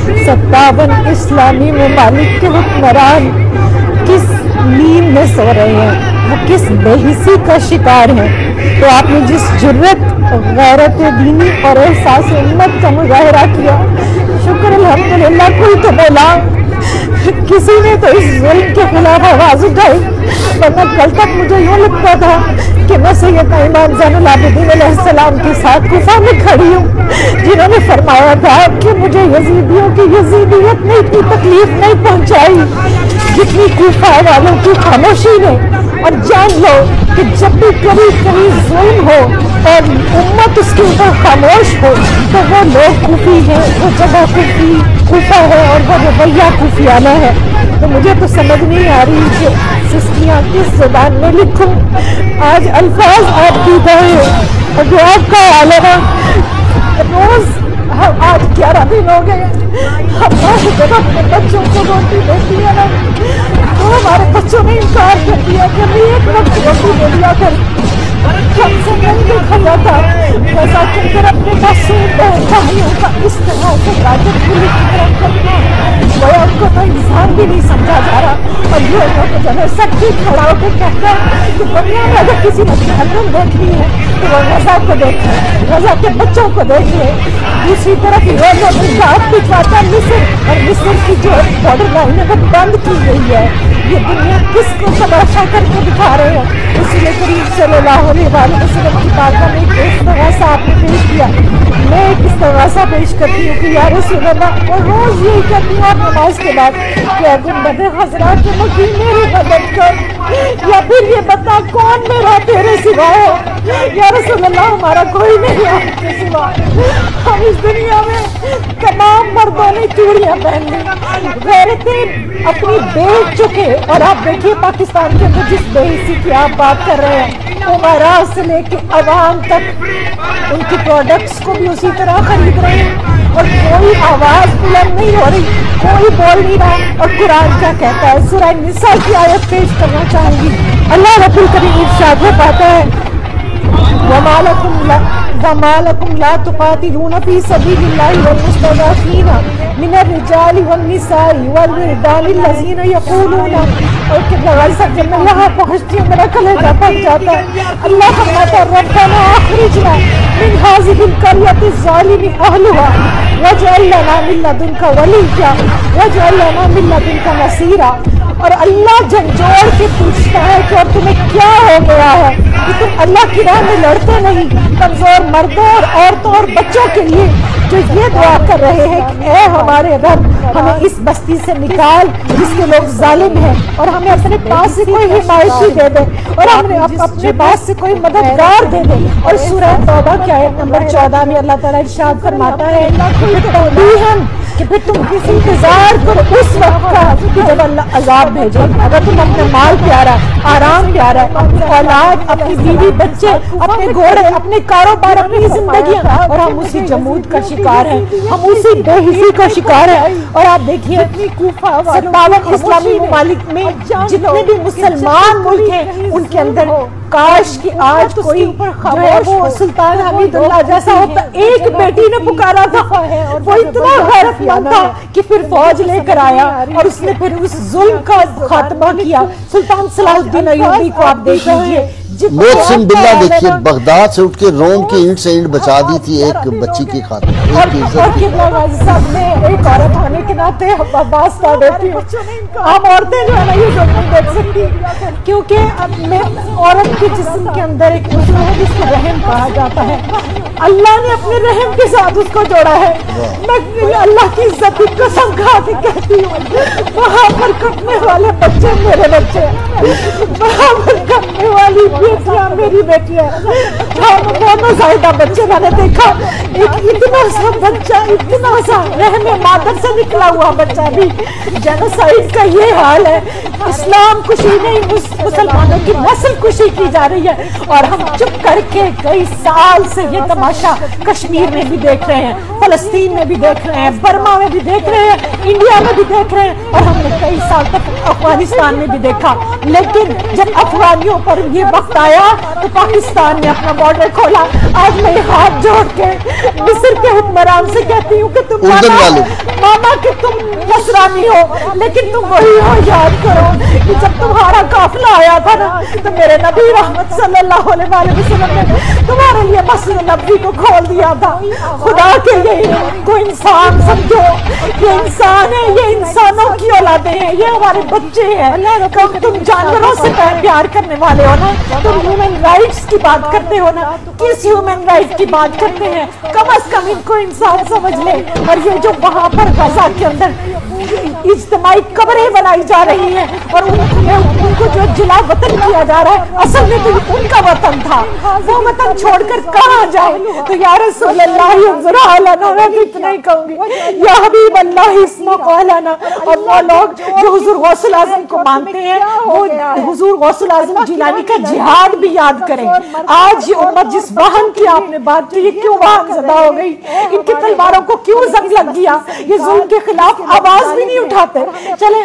57 इस्लामी ममालिक के हुक्मरान किस नींद में सो रहे हैं, वो किस बेहिसी का शिकार हैं। तो आपने जिस जुर्रत, गैरत दीनी और एहसास उम्मत का मुजाहरा किया, शुक्र अल्हम्दुलिल्लाह। कोई तो बोला, किसी ने तो इस जुल्म के खिलाफ आवाज उठाई, वरना कल तक मुझे यूँ लगता था कि मैं सैयदना इमाम ज़ैनुल आबिदीन अलैहिस्सलाम के साथ कुफा में खड़ी हूँ, जिन्होंने फरमाया था कि मुझे यजीदियों की यजीदियत ने इतनी तकलीफ नहीं पहुँचाई जितनी कुफा वालों की खामोशी ने। और जान लो कि जब भी कभी जुल्म हो और उम्मत उसके ऊपर खामोश हो तो वो लोग कुफी हैं, वो जगह कुफा है और वो रवैया कुफियाना है। तो मुझे तो समझ नहीं आ रही कि सिस्टियाँ किस ज़बान में लिखूं। आज अल्फाज आपकी गए और जो आपका हाल है ना, रोज़ आज 11 दिन हो गए, हमारे जब अपने बच्चों को रोटी देती है ना, तो हमारे बच्चों ने इनकार कर दिया कि हमें एक वक्त रोटी दे दिया कर, हमसे नहीं देखा जाता। ऐसा कहकर अपने मासूम बहन भाइयों का इस तरह से गाजर फूली की तरह करना, वो उनको तो इंसान भी नहीं समझा जा रहा। और ये लोग जो है सच्ची खड़ा होकर कहता है कि दुनिया में अगर किसी ने जहन्नम देखनी है तो वो गजा को देखे, गजा के बच्चों को देखे। दूसरी तरफ ये लोग इंसाफ भिजवाता मिस्र, और मिस्र की जो बॉर्डर लाइन है वो बंद की गई है। ये दुनिया किसको तमाशा करके दिखा रहे हैं। इसलिए करीम सल्लल्लाहु अलैहि वसल्लम की बात में एक इस्तग़ासा आपने पेश किया, मैं एक इस्तग़ासा पेश करती हूँ कि या रसूल अल्लाह, और रोज़ यही कहती हूँ आप नमाज के बाद कि गुंबद हज़रा के मकीन मेरी मदद कर, या फिर ये बता कौन मेरा तेरे सिवा है। या रसूल अल्लाह, हमारा कोई नहीं आपके सिवा। हम इस दुनिया में तमाम मर्दों ने चूड़ियाँ पहन ली, गैरतें अपनी बेच चुके। और आप देखिए पाकिस्तान के अंदर जिस बेइज्जती की आप बात कर रहे हैं, उमरा से लेके अवाम तक उनके प्रोडक्ट्स को भी उसी तरह खरीद रहे हैं और कोई आवाज बुलंद नहीं हो रही, कोई बोल नहीं रहा। और कुरान क्या कहता है, सूरह निसा की आयत पेश करना चाहूंगी। अल्लाह रब्बुल करीम इरशाद फरमाता है, वमालकुम ला तुकातिलूना फी सबीलिल्लाहि वल मुस्तज़अफ़ीना मिनर रिजालि वन निसाई वल विल्दानि लज़ीना यक़ूलूना। और जब मैं यहाँ पहुँचती हूँ मेरा कलेजा फट जाता है। अल्लाह फरमाता है, रब्बना अख़रिजना मिन हाज़िहिल क़र्यति ज़ालिमि अहलुहा वजअल लना मिन लदुनका वलिय्या वजअल लना मिन लदुनका नसीरा। और अल्लाह झंझोड़ के पूछता है कि और तुम्हें क्या हो गया है कि तुम अल्लाह की राह में लड़ते नहीं। कमजोर मर्दों और औरतों और बच्चों के लिए जो ये दुआ कर रहे हैं कि ऐ हमारे रब, हमें इस बस्ती से निकाल जिसके लोग जालिम हैं, और हमें अपने पास से कोई हिमायती दे दे, और हमें अपने पास से कोई मददगार दे दे। और सूरह तौबा की आयत नंबर 14 में अल्लाह ताला इरशाद फरमाता है कि फिर तुम किसी इंतजार करो उस वक्त का कि जब अल्लाह अजाब भेजे। अगर तुम अपने माल प्यारा, आराम प्यारा, अपनी औलाद, अपनी बीवी बच्चे, अपने घोड़े, अपने कारोबार, अपनी जिंदगियां, और हम उसी जमूद का शिकार हैं, हम उसी बेहिसी का शिकार हैं। और आप देखिए 57 इस्लामी ममालिक में जितने भी मुसलमान मुल्क हैं उनके अंदर काश कि आज कोई जो है वो सुल्तान हमीदुल्लाह जैसा होता। एक बेटी ने पुकारा था, वो इतना गैरतमंद था कि फिर फौज लेकर आया और उसने फिर उस जुल्म का खात्मा किया। सुल्तान सलाहुद्दीन अय्यूबी को आप देख लीजिए, मोहसिन बिल्ला देखिए, बगदाद से उठ के रोम के ईंट से ईंट बचा दी थी एक बच्ची की खातिर। साहब ने एक औरत होने के नाते अब्बास का बेटी, हम औरतें जो है ना ये जुल्म नहीं देख सकती, क्योंकि अब मैं औरत के जिस्म के अंदर एक उज़्व है जिसको रहम कहा जाता है। अल्लाह ने अपने रहम के साथ उसको जोड़ा है। मैं अल्लाह की इज्जत की कसम खा के कहती हूँ, वहाँ पर कटने वाले बच्चे मेरे बच्चे, वहाँ पर कटने वाली बेटियां मेरी बेटियां। हम दोनों साइडा बच्चे मैंने देखा, एक इतना सा बच्चा, इतना सा रहमे मादर से निकला हुआ बच्चा भी। जेनोसाइड का ये हाल है, इस्लाम खुशी नहीं, मुसलमानों की नस्ल खुशी की जा रही है, और हम चुप करके कई साल से ये तमाशा तमाशा कश्मीर में भी देख रहे हैं, फलस्तीन में भी देख रहे हैं, बर्मा में भी देख रहे हैं, इंडिया में भी देख रहे हैं और हमने कई साल तक अफगानिस्तान में भी देखा। लेकिन जब अफगानियों पर ये वक्त आया तो पाकिस्तान ने अपना बॉर्डर खोला। आज मैं हाथ जोड़ के मिस्र के हुक्मरान से कहती हूँ कि तुम माना कि तुम नसरानी हो, लेकिन तुम वही हो। याद करो कि जब तुम्हारा काफिला आया था ना तो मेरे नबी रहमत सल्लल्लाहु अलैहि वसल्लम ने तुम्हारे लिए मस्जिद नबवी को खोल दिया था। खुदा के लिए को इंसान समझो, ये इंसान है, ये इंसानों की औलादे हैं, ये हमारे बच्चे हैं। तुम जानवरों से प्यार करने वाले हो ना, तुम ह्यूमन राइट्स की बात करते हो ना, किस ह्यूमन राइट की बात करते हैं? कम से कम इनको इंसान समझ ले। और ये जो वहां पर गजा के अंदर इज्तिमाई कब्रें बनाई जा रही हैं और उनको जो जिला वतन किया जा रहा है, असल में तो उनका वतन था, वो वतन छोड़कर कहाँ जाए? तो या रसूल अल्लाह मैं तो इतना ही कहूंगी, या हबीब अल्लाह इस्मा कहलाना। और वो लोग जो हुजूर गौसुल आजम को मानते हैं वो हुजूर गौसुल आजम जिलानी का जिहाद भी याद करें। आज ये उम्मत जिस वाहन की आपने बात की, ये क्यों वाहन ज़दा हो गई? इनकी तलवारों को क्यों जंग लग गया? ये जुल्म के खिलाफ आवाज भी नहीं उठाते। चले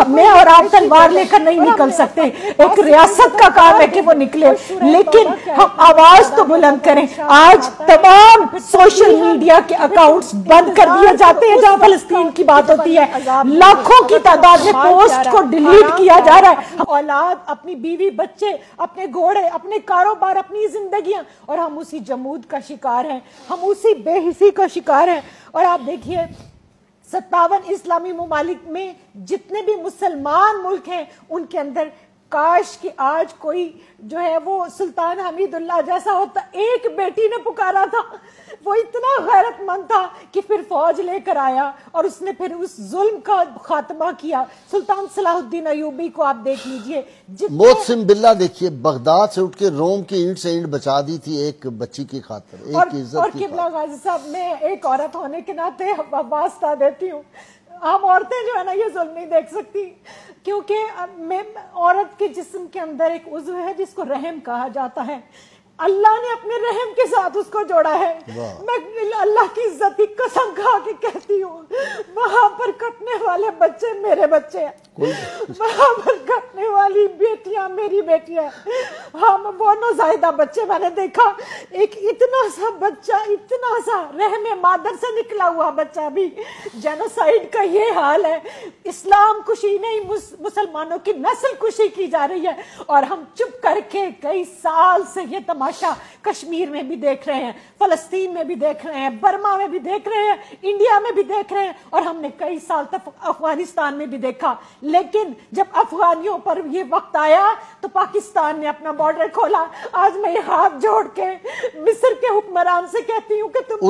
मैं और आप तलवार लेकर नहीं निकल सकते, एक रियासत का काम है कि वो निकले, लेकिन हम आवाज तो बुलंद करें। आज तमाम सोशल मीडिया के अकाउंट्स बंद कर दिए जाते हैं जहां फलस्तीन की बात होती है। लाखों की तादाद में पोस्ट को डिलीट किया जा रहा है। औलाद, अपनी बीवी, बच्चे, अपने घोड़े, अपने कारोबार, अपनी जिंदगियां, और हम उसी जमूद का शिकार हैं, हम उसी बेहिसी का शिकार हैं। और आप देखिए 57 इस्लामी मुमालिक में जितने भी मुसलमान मुल्क हैं उनके अंदर काश कि आज कोई जो है वो सुल्तान हमीदुल्लाह जैसा होता। एक बेटी ने पुकारा था, वो इतना गैरतमंद था कि फिर फौज लेकर आया और उसने फिर उस जुल्म का खात्मा किया। सुल्तान सलाहुद्दीन अयूबी को आप देख लीजिए। मोहसिन बिल्ला देखिए, बगदाद से उठ के रोम की ईंट से ईंट बचा दी थी एक बच्ची की खातिर, एक इज्जत और किबला गाजी साहब, मैं एक औरत होने के नाते वास्ता देती हूँ, हम औरतें जो है ना ये जुल्म नहीं देख सकती, क्योंकि औरत के जिस्म के अंदर एक उज़्व है जिसको रहम कहा जाता है। अल्लाह ने अपने रहम के साथ उसको जोड़ा है। मैं अल्लाह की इज्जत की कसम खा के कहती हूँ, वहां पर कटने वाले बच्चे मेरे बच्चे हैं, वहां पर कटने वाली बेटियां मेरी बेटियां। हम वो नौज़ायदा बच्चे मैंने देखा, एक इतना सा बच्चा, इतना सा रहम मादर से निकला हुआ बच्चा भी। जेनोसाइड का ये हाल है, इस्लाम कुशी नहीं, मुसलमानों की नस्ल कुशी की जा रही है और हम चुप करके कई साल से ये कश्मीर में भी देख रहे हैं, फलस्तीन में भी देख रहे हैं, बर्मा में भी देख रहे हैं, इंडिया में भी देख रहे हैं और हमने कई साल तक अफगानिस्तान में भी देखा। लेकिन जब अफगानियों पर ये वक्त आया तो पाकिस्तान ने अपना बॉर्डर खोला। आज मैं हाथ जोड़ के मिस्र के हुक्मरान से कहती हूँ कि तुम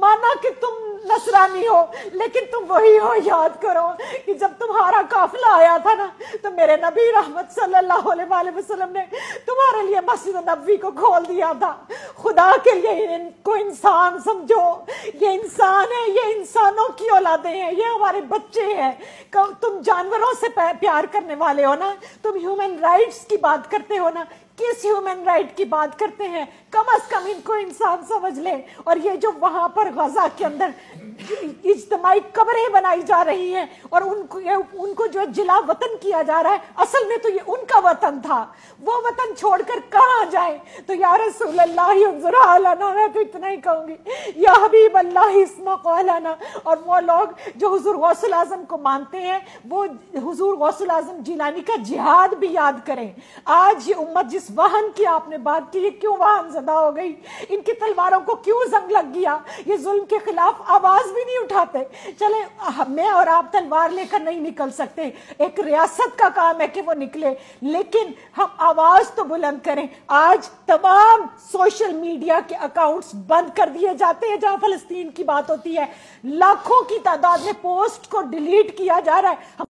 माना कि तुम नसरानी हो, लेकिन तुम वही हो। याद करो कि जब तुम्हारा काफिला आया था ना तो मेरे नबी रहमत सल्लल्लाहु अलैहि वसल्लम ने तुम्हारे लिए मस्जिद नबवी को खोल दिया था। खुदा के लिए इनको इंसान समझो, ये इंसान है, ये इंसानों की औलादे हैं, ये हमारे बच्चे हैं। तुम जानवरों से प्यार करने वाले हो ना, तुम ह्यूमन राइट्स की बात करते हो ना, किस ह्यूमन राइट की बात करते हैं? कम से कम इनको इंसान समझ ले। और ये जो वहां पर गजा के अंदर इज्तिमाई कब्रें बनाई जा रही हैं और उनको जो जिला वतन किया जा रहा है, असल में तो ये उनका वतन था, वो वतन छोड़कर कहाँ जाए? तो या रसूल अल्लाह मैं तो इतना ही कहूंगी, या हबीब अल्लाह इस्मा कहलाना। और वो लोग जो हुजूर गौसुल आजम को मानते हैं वो हुजूर गौसुल आजम जिलानी का जिहाद भी याद करें। आज ये उम्मत जिस वाहन की आपने बात की, ये क्यों वाहन ज़दा हो गई? इनकी तलवारों को क्यों जंग लग गया? ये जुल्म के खिलाफ आवाज भी नहीं उठाते। चले मैं और आप तलवार लेकर नहीं निकल सकते, एक रियासत का काम है कि वो निकले, लेकिन हम आवाज तो बुलंद करें। आज तमाम सोशल मीडिया के अकाउंट्स बंद कर दिए जाते हैं जहां फलस्तीन की बात होती है। लाखों की तादाद में पोस्ट को डिलीट किया जा रहा है।